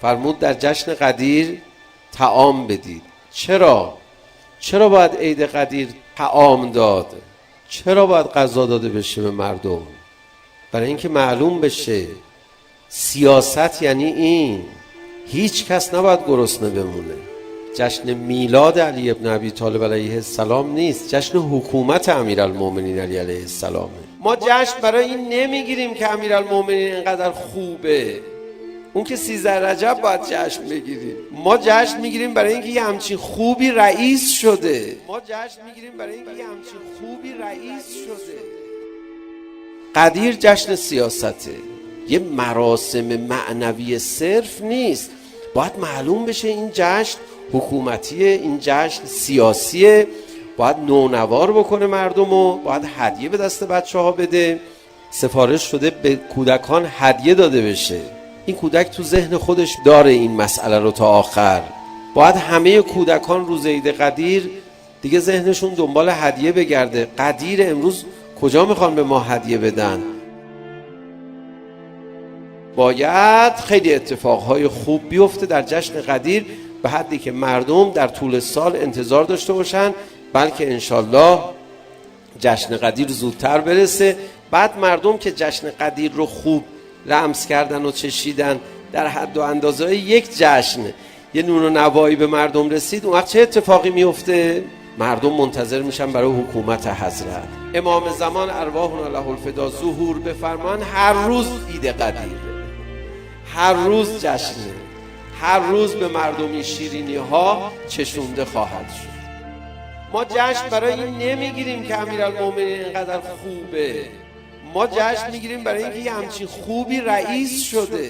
فرمود در جشن قدیر طعام بدید. چرا باید عید قدیر طعام داد؟ چرا باید غذا داده بشه به مردم؟ برای اینکه معلوم بشه سیاست یعنی این، هیچ کس نباید گرسنه بمونه. جشن میلاد علی ابن ابی طالب علیه السلام نیست، جشن حکومت امیرالمومنین علی علیه السلامه. ما جشن برای این نمیگیریم که امیرالمومنین اینقدر خوبه، اون که 13 رجب باید جشن بگیریم. ما جشن میگیریم برای اینکه یه همچین خوبی رئیس شده. قدیر جشن سیاسته، یه مراسم معنوی صرف نیست. باید معلوم بشه این جشن حکومتیه، این جشن سیاسیه، باید نونوار بکنه مردمو، باید هدیه به دست بچه ها بده. سفارش شده به کودکان هدیه داده بشه. این کودک تو ذهن خودش داره این مسئله رو تا آخر. باید همه کودکان روز عید قدیر دیگه ذهنشون دنبال هدیه بگرده. قدیر امروز کجا میخوان به ما هدیه بدن؟ باید خیلی اتفاقهای خوب بیفته در جشن قدیر، به حدی که مردم در طول سال انتظار داشته باشن، بلکه انشالله جشن قدیر زودتر برسه. بعد مردم که جشن قدیر رو خوب لمس کردن و چشیدن، در حد و اندازه یک جشن یه نون و نوایی به مردم رسید، اون وقت چه اتفاقی میفته؟ مردم منتظر میشن برای حکومت حضرت. امام زمان ارواحنا له الفدا ظهور بفرمان، هر روز عید قدیره، هر روز جشنه، هر روز به مردمی شیرینی ها چشونده خواهد شد. ما جشن برای این نمیگیریم که امیرالمومنین اینقدر خوبه، ما جشن میگیریم برای اینکه یه همچین خوبی رئیس شده.